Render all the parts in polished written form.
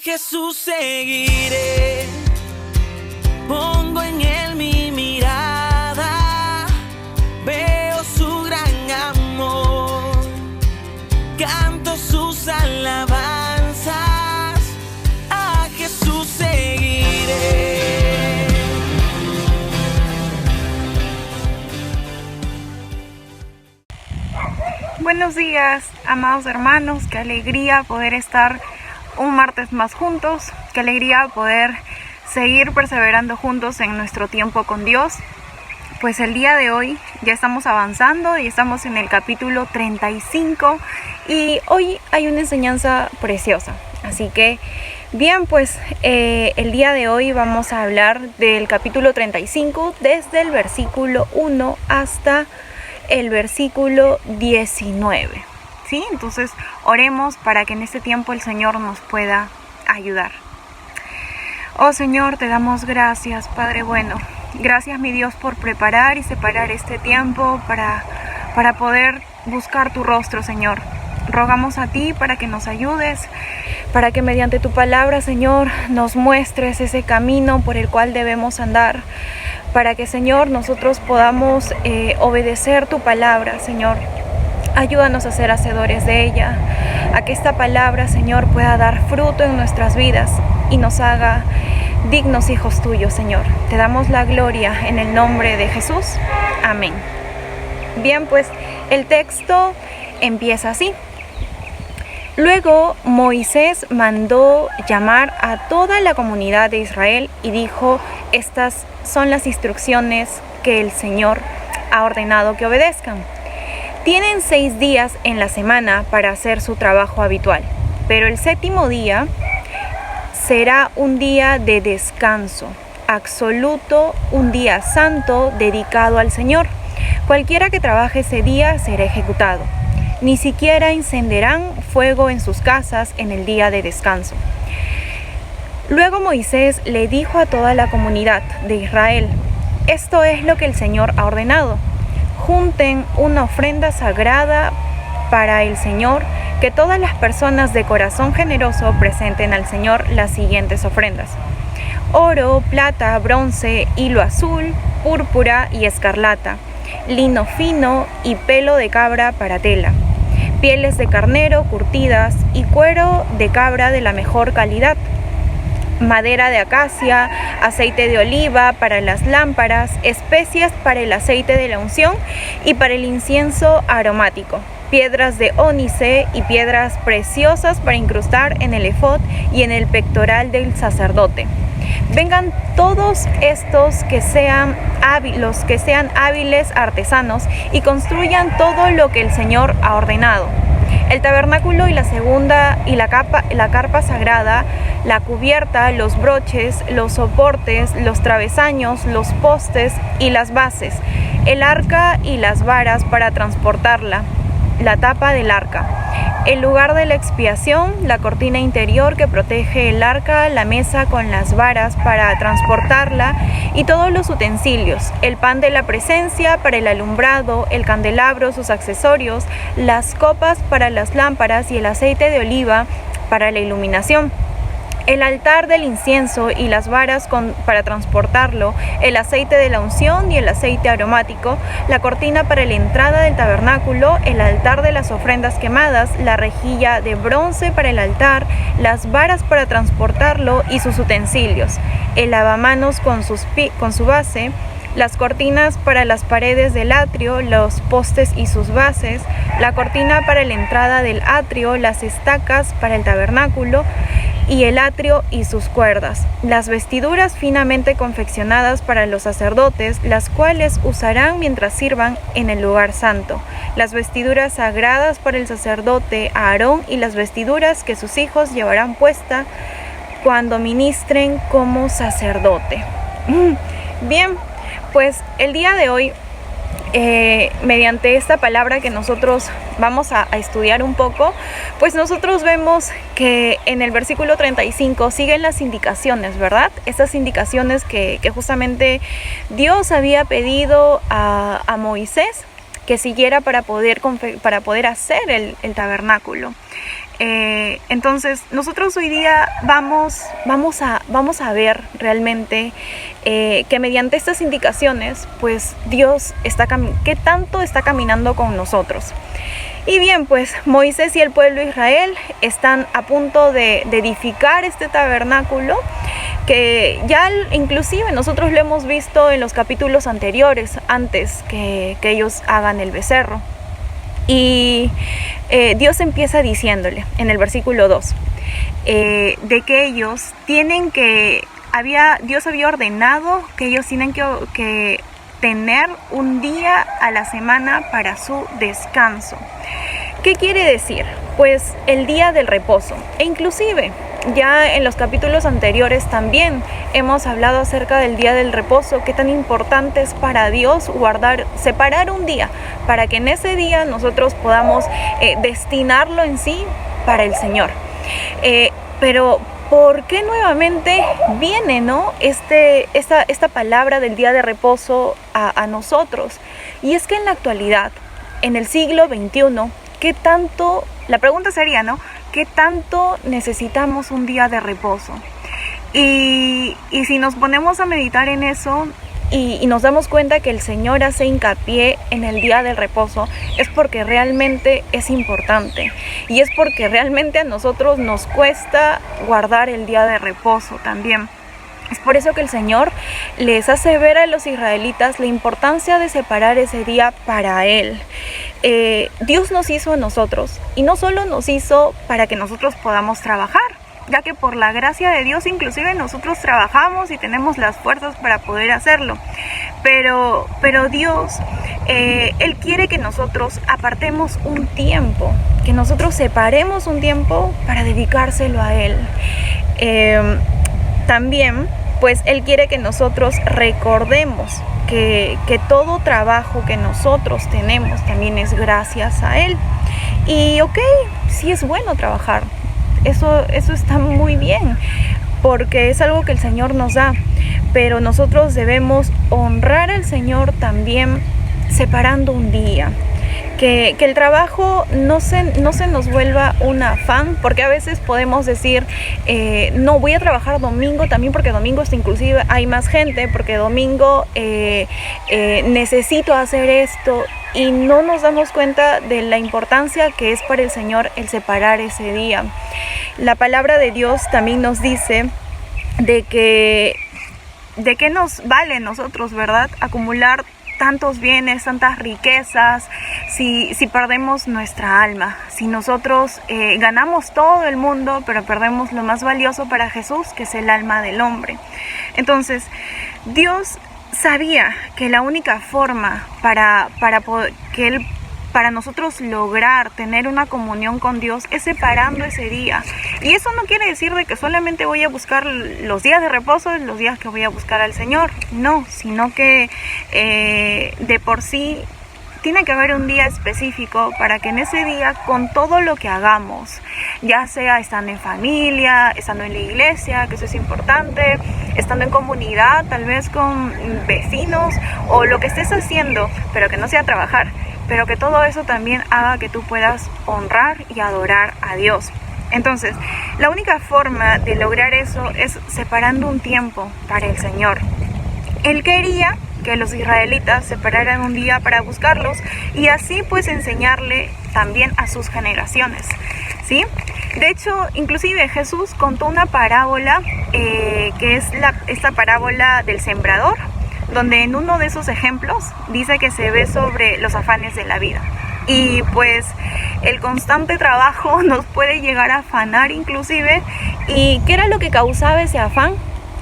Jesús seguiré, pongo en él mi mirada, veo su gran amor, canto sus alabanzas, a Jesús seguiré. Buenos días, amados hermanos, qué alegría poder estar un martes más juntos, qué alegría poder seguir perseverando juntos en nuestro tiempo con Dios. Pues el día de hoy ya estamos avanzando y estamos en el capítulo 35 y hoy hay una enseñanza preciosa. Así que bien, pues el día de hoy vamos a hablar del capítulo 35 desde el versículo 1 hasta el versículo 19. ¿Sí? Entonces oremos para que en este tiempo el Señor nos pueda ayudar. Oh Señor, te damos gracias, Padre bueno. Gracias, mi Dios, por preparar y separar este tiempo para poder buscar tu rostro, Señor. Rogamos a ti para que nos ayudes, para que mediante tu palabra, Señor, nos muestres ese camino por el cual debemos andar, para que, Señor, nosotros podamos obedecer tu palabra, Señor. Ayúdanos a ser hacedores de ella, a que esta palabra, Señor, pueda dar fruto en nuestras vidas y nos haga dignos hijos tuyos, Señor. Te damos la gloria en el nombre de Jesús. Amén. Bien, pues el texto empieza así. Luego Moisés mandó llamar a toda la comunidad de Israel y dijo: estas son las instrucciones que el Señor ha ordenado que obedezcan. Tienen 6 días en la semana para hacer su trabajo habitual, pero el séptimo día será un día de descanso absoluto, un día santo dedicado al Señor. Cualquiera que trabaje ese día será ejecutado. Ni siquiera encenderán fuego en sus casas en el día de descanso. Luego Moisés le dijo a toda la comunidad de Israel: esto es lo que el Señor ha ordenado. Junten una ofrenda sagrada para el Señor, que todas las personas de corazón generoso presenten al Señor las siguientes ofrendas: oro, plata, bronce, hilo azul, púrpura y escarlata, lino fino y pelo de cabra para tela, pieles de carnero curtidas y cuero de cabra de la mejor calidad, madera de acacia, aceite de oliva para las lámparas, especias para el aceite de la unción y para el incienso aromático, piedras de ónice y piedras preciosas para incrustar en el efod y en el pectoral del sacerdote. Vengan todos estos los que sean hábiles artesanos y construyan todo lo que el Señor ha ordenado: el tabernáculo y la carpa sagrada, la cubierta, los broches, los soportes, los travesaños, los postes y las bases, el arca y las varas para transportarla, la tapa del arca, el lugar de la expiación, la cortina interior que protege el arca, la mesa con las varas para transportarla y todos los utensilios, el pan de la presencia para el alumbrado, el candelabro, sus accesorios, las copas para las lámparas y el aceite de oliva para la iluminación, el altar del incienso y las varas para transportarlo, el aceite de la unción y el aceite aromático, la cortina para la entrada del tabernáculo, el altar de las ofrendas quemadas, la rejilla de bronce para el altar, las varas para transportarlo y sus utensilios, el lavamanos con su base, las cortinas para las paredes del atrio, los postes y sus bases, la cortina para la entrada del atrio, las estacas para el tabernáculo y el atrio y sus cuerdas, las vestiduras finamente confeccionadas para los sacerdotes, las cuales usarán mientras sirvan en el lugar santo, las vestiduras sagradas para el sacerdote Aarón y las vestiduras que sus hijos llevarán puesta cuando ministren como sacerdote. Bien, pues el día de hoy, mediante esta palabra que nosotros vamos a estudiar un poco, pues nosotros vemos que en el versículo 35 siguen las indicaciones, ¿verdad? Estas indicaciones que justamente Dios había pedido a Moisés que siguiera para poder hacer el tabernáculo. Entonces nosotros hoy día vamos a ver realmente que mediante estas indicaciones, pues Dios qué tanto está caminando con nosotros. Y bien, pues Moisés y el pueblo de Israel están a punto de edificar este tabernáculo, que ya inclusive nosotros lo hemos visto en los capítulos anteriores, antes que ellos hagan el becerro. Y Dios empieza diciéndole en el versículo 2 de que ellos tienen Dios había ordenado que ellos tienen que tener un día a la semana para su descanso. ¿Qué quiere decir? Pues el día del reposo. E inclusive ya en los capítulos anteriores también hemos hablado acerca del día del reposo, qué tan importante es para Dios separar un día para que en ese día nosotros podamos destinarlo en sí para el Señor. Pero ¿por qué nuevamente viene, ¿no? esta palabra del día de reposo a nosotros? Y es que en la actualidad, en el siglo XXI, la pregunta sería, ¿no? ¿Qué tanto necesitamos un día de reposo? Y si nos ponemos a meditar en eso y nos damos cuenta que el Señor hace hincapié en el día del reposo, es porque realmente es importante. Y es porque realmente a nosotros nos cuesta guardar el día de reposo también. Es por eso que el Señor les hace ver a los israelitas la importancia de separar ese día para Él. Dios nos hizo a nosotros, y no solo nos hizo para que nosotros podamos trabajar, ya que por la gracia de Dios inclusive nosotros trabajamos y tenemos las fuerzas para poder hacerlo. Pero Dios, Él quiere que nosotros apartemos un tiempo, que nosotros separemos un tiempo para dedicárselo a Él. También, pues Él quiere que nosotros recordemos que todo trabajo que nosotros tenemos también es gracias a Él. Y sí es bueno trabajar, eso está muy bien, porque es algo que el Señor nos da, pero nosotros debemos honrar al Señor también separando un día. Que el trabajo no se nos vuelva un afán, porque a veces podemos decir, no, voy a trabajar domingo también porque domingo inclusive hay más gente, porque domingo necesito hacer esto, y no nos damos cuenta de la importancia que es para el Señor el separar ese día. La palabra de Dios también nos dice de que nos vale nosotros, ¿verdad?, acumular tantos bienes, tantas riquezas, si perdemos nuestra alma, si nosotros ganamos todo el mundo, pero perdemos lo más valioso para Jesús, que es el alma del hombre. Entonces, Dios sabía que la única forma para nosotros lograr tener una comunión con Dios es separando ese día. Y eso no quiere decir de que solamente voy a buscar los días de reposo, los días que voy a buscar al Señor. No, sino que de por sí tiene que haber un día específico para que en ese día, con todo lo que hagamos, ya sea estando en familia, estando en la iglesia, que eso es importante, estando en comunidad, tal vez con vecinos, o lo que estés haciendo, pero que no sea trabajar, pero que todo eso también haga que tú puedas honrar y adorar a Dios. Entonces, la única forma de lograr eso es separando un tiempo para el Señor. Él quería que los israelitas separaran un día para buscarlos y así pues enseñarle también a sus generaciones, ¿sí? De hecho, inclusive Jesús contó una parábola que es esta parábola del sembrador, donde en uno de esos ejemplos dice que se ve sobre los afanes de la vida. Y pues el constante trabajo nos puede llegar a afanar inclusive. ¿Y qué era lo que causaba ese afán?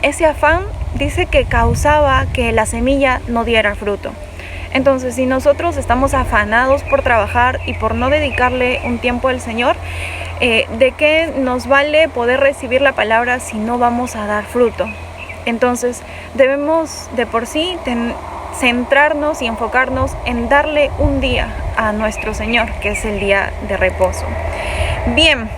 Ese afán dice que causaba que la semilla no diera fruto. Entonces, si nosotros estamos afanados por trabajar y por no dedicarle un tiempo al Señor, ¿de qué nos vale poder recibir la palabra si no vamos a dar fruto? Entonces, debemos de por sí centrarnos y enfocarnos en darle un día a nuestro Señor, que es el día de reposo. Bien,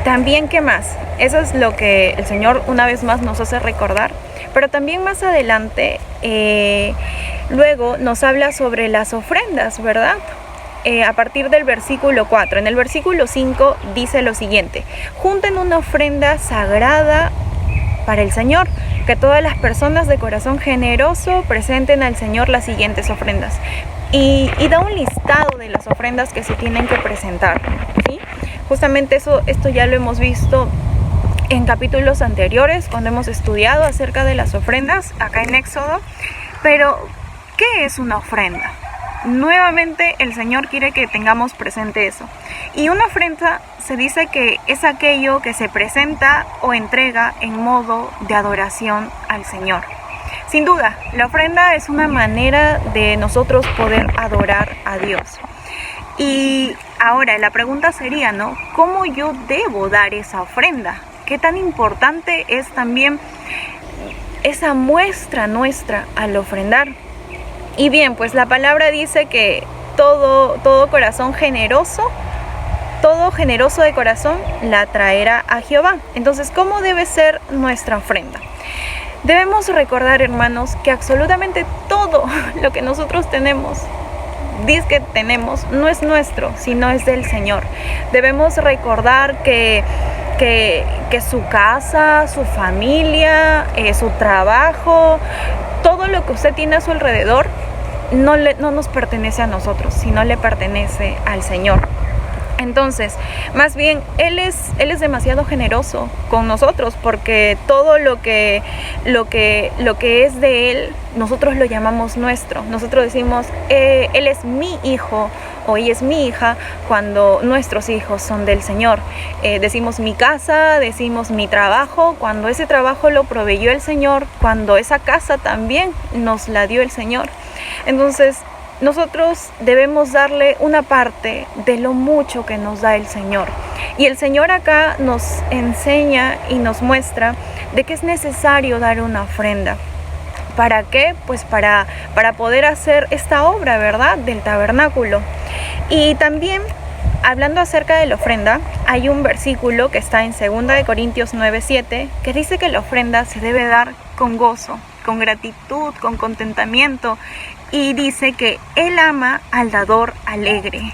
también, ¿qué más? Eso es lo que el Señor una vez más nos hace recordar, pero también más adelante luego nos habla sobre las ofrendas, ¿verdad? a partir del versículo 4. En el versículo 5 dice lo siguiente: junten una ofrenda sagrada para el Señor, que todas las personas de corazón generoso presenten al Señor las siguientes ofrendas. Y da un listado de las ofrendas que se tienen que presentar, ¿sí? Justamente esto ya lo hemos visto en capítulos anteriores, cuando hemos estudiado acerca de las ofrendas, acá en Éxodo. Pero, ¿qué es una ofrenda? Nuevamente el Señor quiere que tengamos presente eso. Y una ofrenda se dice que es aquello que se presenta o entrega en modo de adoración al Señor. Sin duda, la ofrenda es una manera de nosotros poder adorar a Dios. Y ahora la pregunta sería, ¿no? ¿Cómo yo debo dar esa ofrenda? ¿Qué tan importante es también esa muestra nuestra al ofrendar? Y bien, pues la palabra dice que todo corazón generoso, todo generoso de corazón la traerá a Jehová. Entonces, ¿cómo debe ser nuestra ofrenda? Debemos recordar, hermanos, que absolutamente todo lo que nosotros tenemos, no es nuestro, sino es del Señor. Debemos recordar que su casa, su familia, su trabajo, todo lo que usted tiene a su alrededor no nos pertenece a nosotros, sino le pertenece al Señor. Entonces, más bien, Él es demasiado generoso con nosotros, porque todo lo que es de Él, nosotros lo llamamos nuestro. Nosotros decimos, Él es mi hijo o ella es mi hija, cuando nuestros hijos son del Señor. Decimos mi casa, decimos mi trabajo, cuando ese trabajo lo proveyó el Señor, cuando esa casa también nos la dio el Señor. Entonces, nosotros debemos darle una parte de lo mucho que nos da el Señor. Y el Señor acá nos enseña y nos muestra de que es necesario dar una ofrenda. ¿Para qué? Pues para poder hacer esta obra, ¿verdad?, del tabernáculo. Y también, hablando acerca de la ofrenda, hay un versículo que está en 2 Corintios 9:7, que dice que la ofrenda se debe dar con gozo, con gratitud, con contentamiento. Y dice que Él ama al dador alegre.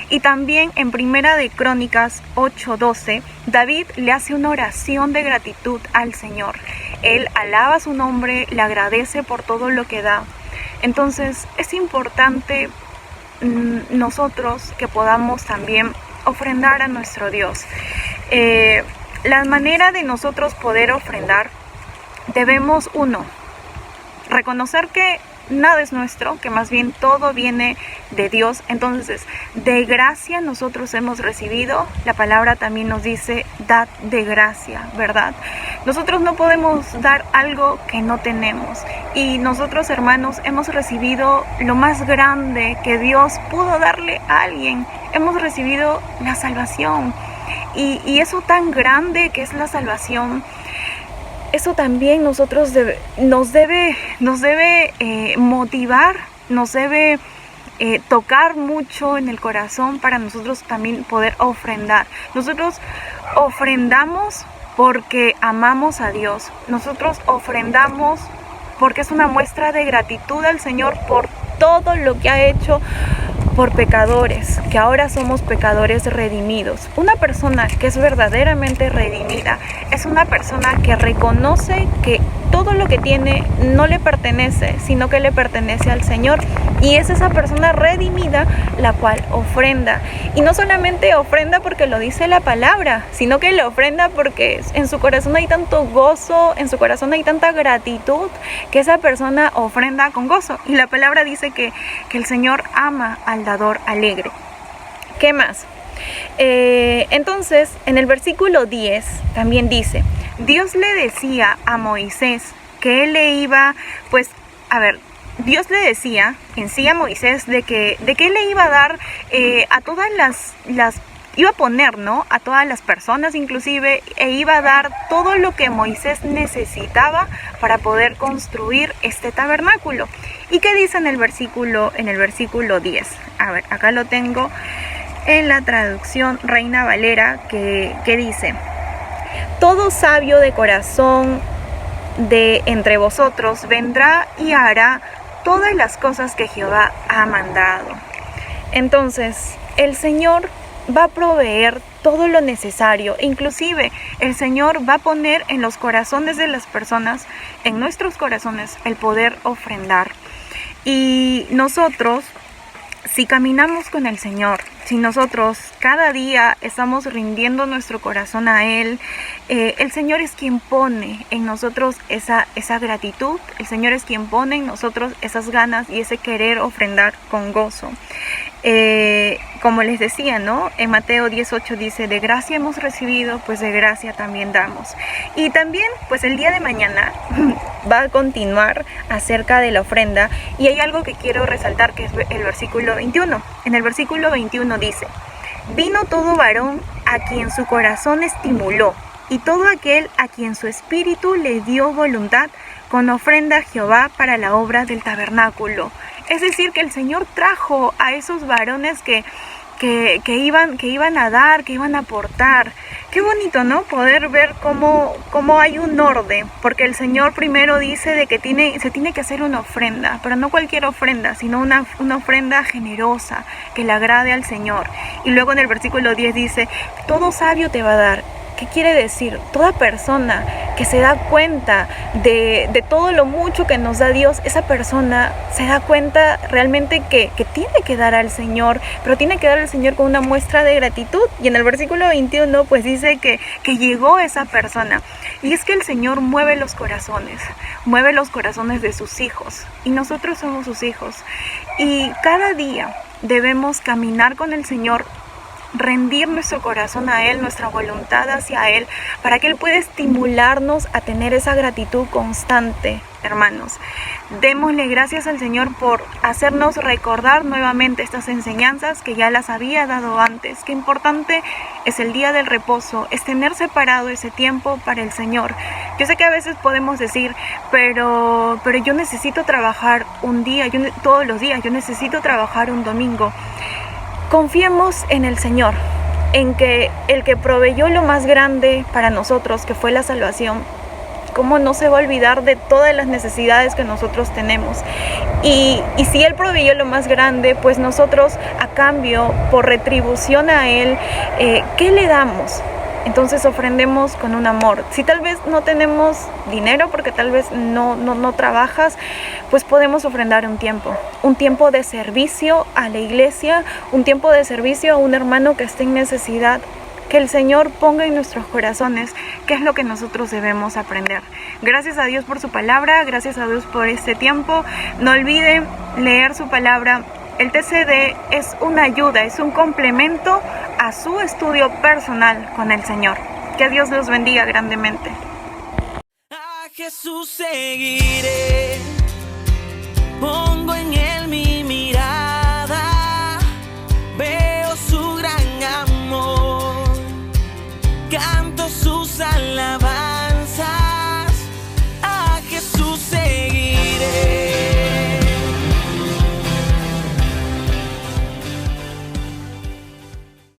Y también en Primera de Crónicas 8:12, David le hace una oración de gratitud al Señor. Él alaba su nombre, le agradece por todo lo que da. Entonces es importante nosotros que podamos también ofrendar a nuestro Dios. La manera de nosotros poder ofrendar, debemos, reconocer que nada es nuestro, que más bien todo viene de Dios. Entonces, de gracia nosotros hemos recibido. La palabra también nos dice, dad de gracia, ¿verdad? Nosotros no podemos dar algo que no tenemos. Y nosotros, hermanos, hemos recibido lo más grande que Dios pudo darle a alguien. Hemos recibido la salvación. Y eso tan grande que es la salvación, eso también nos debe motivar, nos debe tocar mucho en el corazón para nosotros también poder ofrendar. Nosotros ofrendamos porque amamos a Dios. Nosotros ofrendamos porque es una muestra de gratitud al Señor por todo lo que ha hecho por pecadores, que ahora somos pecadores redimidos. Una persona que es verdaderamente redimida es una persona que reconoce que todo lo que tiene no le pertenece, sino que le pertenece al Señor. Y es esa persona redimida la cual ofrenda. Y no solamente ofrenda porque lo dice la palabra, sino que le ofrenda porque en su corazón hay tanto gozo, en su corazón hay tanta gratitud, que esa persona ofrenda con gozo. Y la palabra dice que el Señor ama al dador alegre. ¿Qué más? Entonces, en el versículo 10 también dice, Dios le decía a Moisés que él le iba, Dios le decía en sí a Moisés de que él le iba a dar a todas iba a poner, ¿no?, a todas las personas inclusive, e iba a dar todo lo que Moisés necesitaba para poder construir este tabernáculo. ¿Y qué dice en el versículo 10? A ver, acá lo tengo en la traducción Reina Valera, que dice, todo sabio de corazón de entre vosotros vendrá y hará todas las cosas que Jehová ha mandado. Entonces, el Señor va a proveer todo lo necesario. Inclusive, el Señor va a poner en los corazones de las personas, en nuestros corazones, el poder ofrendar. Y nosotros, si caminamos con el Señor, si nosotros cada día estamos rindiendo nuestro corazón a Él, el Señor es quien pone en nosotros esa gratitud, el Señor es quien pone en nosotros esas ganas y ese querer ofrendar con gozo. Como les decía, ¿no? En Mateo 18 dice, de gracia hemos recibido, pues de gracia también damos. Y también, pues el día de mañana va a continuar acerca de la ofrenda, y hay algo que quiero resaltar, que es el versículo 21. En el versículo 21 dice, vino todo varón a quien su corazón estimuló, y todo aquel a quien su espíritu le dio voluntad, con ofrenda a Jehová para la obra del tabernáculo. Es decir, que el Señor trajo a esos varones que iban a dar, que iban a aportar. Qué bonito, ¿no? Poder ver cómo hay un orden, porque el Señor primero dice de que se tiene que hacer una ofrenda, pero no cualquier ofrenda, sino una ofrenda generosa, que le agrade al Señor. Y luego en el versículo 10 dice, todo sabio te va a dar. ¿Qué quiere decir? Toda persona que se da cuenta de todo lo mucho que nos da Dios, esa persona se da cuenta realmente que tiene que dar al Señor, pero tiene que dar al Señor con una muestra de gratitud. Y en el versículo 21 pues dice que llegó esa persona. Y es que el Señor mueve los corazones de sus hijos, y nosotros somos sus hijos. Y cada día debemos caminar con el Señor, rendir nuestro corazón a Él, nuestra voluntad hacia Él, para que Él pueda estimularnos a tener esa gratitud constante, hermanos. Démosle gracias al Señor por hacernos recordar nuevamente estas enseñanzas que ya las había dado antes. Qué importante es el día del reposo, es tener separado ese tiempo para el Señor. Yo sé que a veces podemos decir, pero yo necesito trabajar un día, todos los días, yo necesito trabajar un domingo. Confiemos en el Señor, en que el que proveyó lo más grande para nosotros, que fue la salvación, cómo no se va a olvidar de todas las necesidades que nosotros tenemos. Y si Él proveyó lo más grande, pues nosotros a cambio, por retribución a Él, ¿qué le damos? Entonces ofrendemos con un amor. Si tal vez no tenemos dinero, porque tal vez no trabajas, pues podemos ofrendar un tiempo de servicio a la iglesia, un tiempo de servicio a un hermano que esté en necesidad. Que el Señor ponga en nuestros corazones qué es lo que nosotros debemos aprender. Gracias a Dios por su palabra, gracias a Dios por este tiempo. No olviden leer su palabra. El TCD es una ayuda, es un complemento a su estudio personal con el Señor. Que Dios los bendiga grandemente. A Jesús seguiré, pongo en